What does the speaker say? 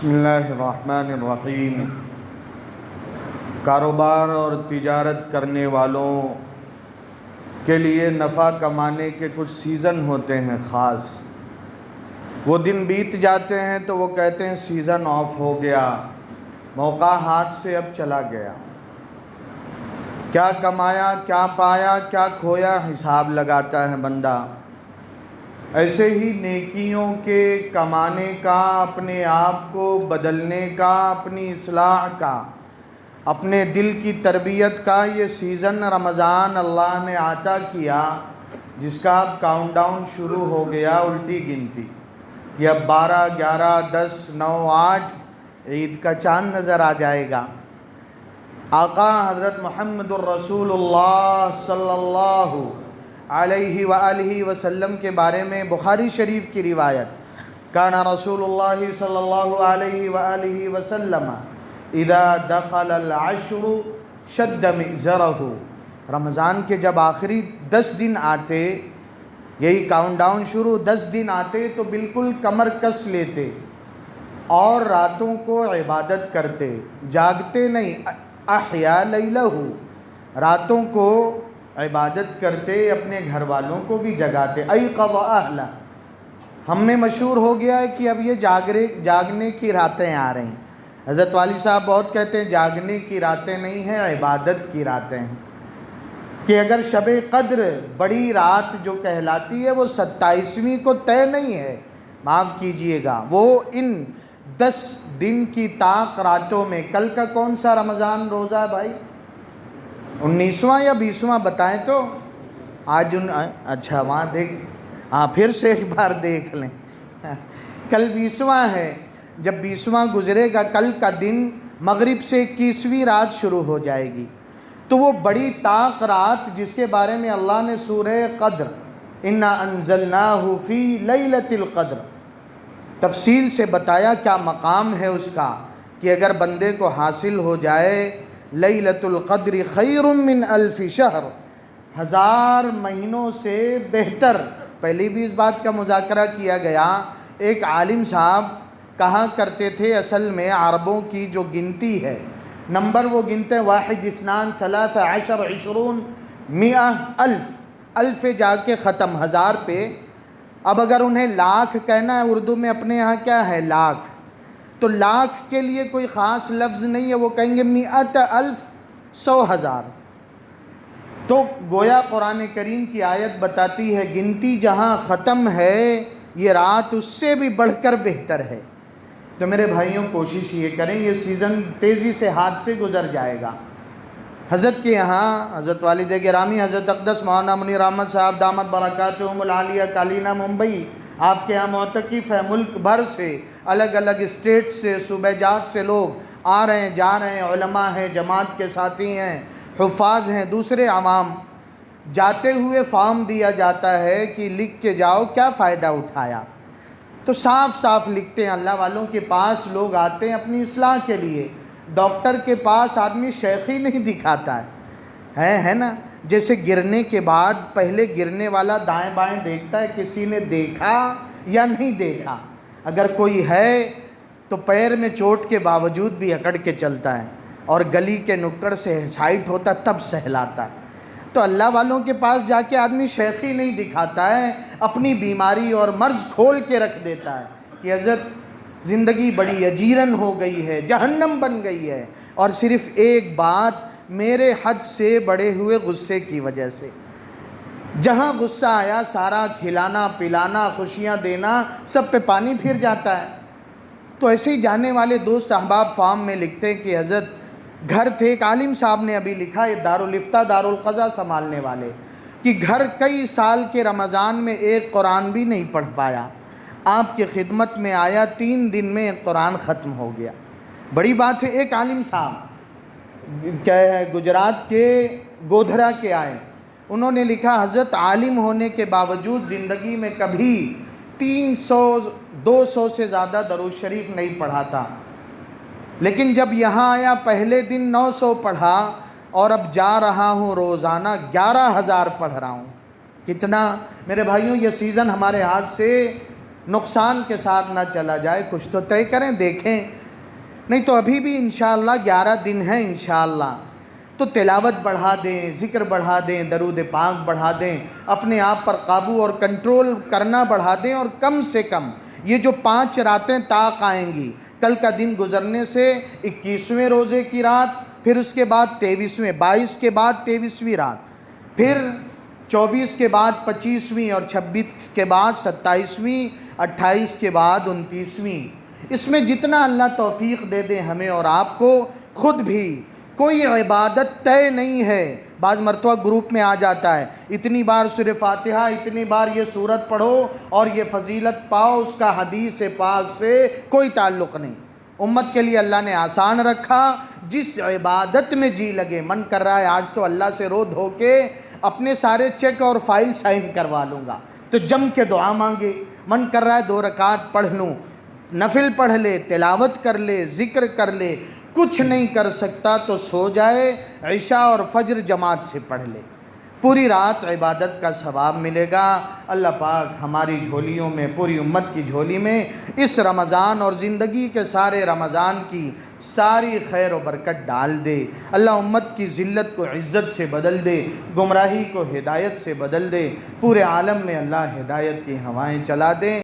بسم اللہ الرحمن الرحیم۔ کاروبار اور تجارت کرنے والوں کے لیے نفع کمانے کے کچھ سیزن ہوتے ہیں خاص۔ وہ دن بیت جاتے ہیں تو وہ کہتے ہیں سیزن آف ہو گیا، موقع ہاتھ سے اب چلا گیا۔ کیا کمایا، کیا پایا، کیا کھویا، حساب لگاتا ہے بندہ۔ ایسے ہی نیکیوں کے کمانے کا، اپنے آپ کو بدلنے کا، اپنی اصلاح کا، اپنے دل کی تربیت کا یہ سیزن رمضان اللہ نے عطا کیا، جس کا اب کاؤنٹ ڈاؤن شروع ہو گیا، الٹی گنتی۔ یہ اب 12، 11، 10، 9، 8 عید کا چاند نظر آ جائے گا۔ آقا حضرت محمد الرسول اللہ صلی اللہ علیہ وآلہ وسلم کے بارے میں بخاری شریف کی روایت، کان رسول اللہ صلی اللہ علیہ وآلہ وسلم اذا دخل العشر شد مئزرہ۔ رمضان کے جب آخری 10 دن آتے، یہی کاؤنٹ ڈاؤن شروع، 10 دن آتے تو بالکل کمر کس لیتے اور راتوں کو عبادت کرتے، جاگتے نہیں، احیا لیلہ، راتوں کو عبادت کرتے، اپنے گھر والوں کو بھی جگاتے۔ ایقظ اہلہ، ہم میں مشہور ہو گیا ہے کہ اب یہ جاگنے کی راتیں آ رہی ہیں۔ حضرت والی صاحب بہت کہتے ہیں جاگنے کی راتیں نہیں ہیں، عبادت کی راتیں ہیں، کہ اگر شب قدر بڑی رات جو کہلاتی ہے وہ 27ویں کو طے نہیں ہے، معاف کیجئے گا، وہ ان 10 دن کی طاق راتوں میں۔ کل کا کون سا رمضان روزہ ہے بھائی؟ 19واں یا 20واں بتائیں تو؟ آج اچھا وہاں دیکھ، ہاں پھر سے ایک بار دیکھ لیں، کل 20واں ہے۔ جب 20واں گزرے گا، کل کا دن مغرب سے 21ویں رات شروع ہو جائے گی، تو وہ بڑی طاق رات جس کے بارے میں اللہ نے سورہ قدر انا انزلناہ فی لیلۃ القدر تفصیل سے بتایا، کیا مقام ہے اس کا، کہ اگر بندے کو حاصل ہو جائے لیلۃ القدر خیر من الف شہر، 1000 مہینوں سے بہتر۔ پہلے بھی اس بات کا مذاکرہ کیا گیا، ایک عالم صاحب کہا کرتے تھے اصل میں عربوں کی جو گنتی ہے، نمبر وہ گنتے 1، 2، 3، 10، 20، 100، الف جا کے ختم 1000 پہ۔ اب اگر انہیں لاکھ کہنا ہے اردو میں، اپنے ہاں کیا ہے لاکھ، تو لاکھ کے لیے کوئی خاص لفظ نہیں ہے، وہ کہیں گے 100,000، 100,000۔ تو گویا قرآن کریم کی آیت بتاتی ہے گنتی جہاں ختم ہے، یہ رات اس سے بھی بڑھ کر بہتر ہے۔ تو میرے بھائیوں کوشش یہ کریں، یہ سیزن تیزی سے ہاتھ سے گزر جائے گا۔ حضرت کے یہاں حضرت والد گرامی حضرت اقدس مولانا منیر احمد صاحب دامت برکاتہم العالیہ کالینہ ممبئی، آپ کے یہاں معتکف ہے، ملک بھر سے، الگ الگ اسٹیٹ سے، صوبہ جات سے لوگ آ رہے ہیں، جا رہے ہیں، علماء ہیں، جماعت کے ساتھی ہیں، حفاظ ہیں، دوسرے عوام۔ جاتے ہوئے فارم دیا جاتا ہے کہ لکھ کے جاؤ کیا فائدہ اٹھایا، تو صاف صاف لکھتے ہیں۔ اللہ والوں کے پاس لوگ آتے ہیں اپنی اصلاح کے لیے، ڈاکٹر کے پاس آدمی شیخی نہیں دکھاتا ہے نا، جیسے گرنے کے بعد پہلے گرنے والا دائیں بائیں دیکھتا ہے کسی نے دیکھا یا نہیں دیکھا، اگر کوئی ہے تو پیر میں چوٹ کے باوجود بھی اکڑ کے چلتا ہے، اور گلی کے نکڑ سے سائٹ ہوتا تب سہلاتا ہے۔ تو اللہ والوں کے پاس جا کے آدمی شیخی نہیں دکھاتا ہے، اپنی بیماری اور مرض کھول کے رکھ دیتا ہے کہ حضرت زندگی بڑی اجیرن ہو گئی ہے، جہنم بن گئی ہے، اور صرف ایک بات، میرے حد سے بڑے ہوئے غصے کی وجہ سے۔ جہاں غصہ آیا سارا کھلانا پلانا خوشیاں دینا سب پہ پانی پھر جاتا ہے۔ تو ایسے ہی جانے والے دوست احباب فارم میں لکھتے ہیں کہ حضرت گھر تھے، ایک عالم صاحب نے ابھی لکھا، یہ دارالفتہ دارالقضا سنبھالنے والے، کہ گھر کئی سال کے رمضان میں ایک قرآن بھی نہیں پڑھ پایا، آپ کی خدمت میں آیا، 3 دن میں ایک قرآن ختم ہو گیا۔ بڑی بات ہے۔ ایک عالم صاحب کیا ہے گجرات کے گودھرا کے آئے، انہوں نے لکھا حضرت عالم ہونے کے باوجود زندگی میں کبھی 300 200 سے زیادہ درود شریف نہیں پڑھا تھا، لیکن جب یہاں آیا پہلے دن 900 پڑھا، اور اب جا رہا ہوں روزانہ 11,000 پڑھ رہا ہوں۔ کتنا میرے بھائیوں، یہ سیزن ہمارے ہاتھ سے نقصان کے ساتھ نہ چلا جائے، کچھ تو طے کریں، دیکھیں۔ نہیں تو ابھی بھی انشاءاللہ 11 دن ہیں انشاءاللہ، تو تلاوت بڑھا دیں، ذکر بڑھا دیں، درود پاک بڑھا دیں، اپنے آپ پر قابو اور کنٹرول کرنا بڑھا دیں، اور کم سے کم یہ جو 5 راتیں طاق آئیں گی، کل کا دن گزرنے سے 21ویں روزے کی رات، پھر اس کے بعد 23ویں، 22 کے بعد 23ویں رات، پھر 24 کے بعد 25ویں، اور 26 کے بعد 27ویں، 28 کے بعد 29ویں۔ اس میں جتنا اللہ توفیق دے دے ہمیں اور آپ کو، خود بھی کوئی عبادت طے نہیں ہے۔ بعض مرتبہ گروپ میں آ جاتا ہے، اتنی بار سورہ فاتحہ، اتنی بار یہ سورت پڑھو اور یہ فضیلت پاؤ، اس کا حدیث پاک سے کوئی تعلق نہیں۔ امت کے لیے اللہ نے آسان رکھا، جس عبادت میں جی لگے، من کر رہا ہے آج تو اللہ سے رو دھو کے اپنے سارے چیک اور فائل سائن کروا لوں گا، تو جم کے دعا مانگے۔ من کر رہا ہے 2 رکعت پڑھ لوں، نفل پڑھ لے، تلاوت کر لے، ذکر کر لے، کچھ نہیں کر سکتا تو سو جائے، عشاء اور فجر جماعت سے پڑھ لے، پوری رات عبادت کا ثواب ملے گا۔ اللہ پاک ہماری جھولیوں میں، پوری امت کی جھولی میں اس رمضان اور زندگی کے سارے رمضان کی ساری خیر و برکت ڈال دے۔ اللہ امت کی ذلت کو عزت سے بدل دے، گمراہی کو ہدایت سے بدل دے، پورے عالم میں اللہ ہدایت کی ہوائیں چلا دے۔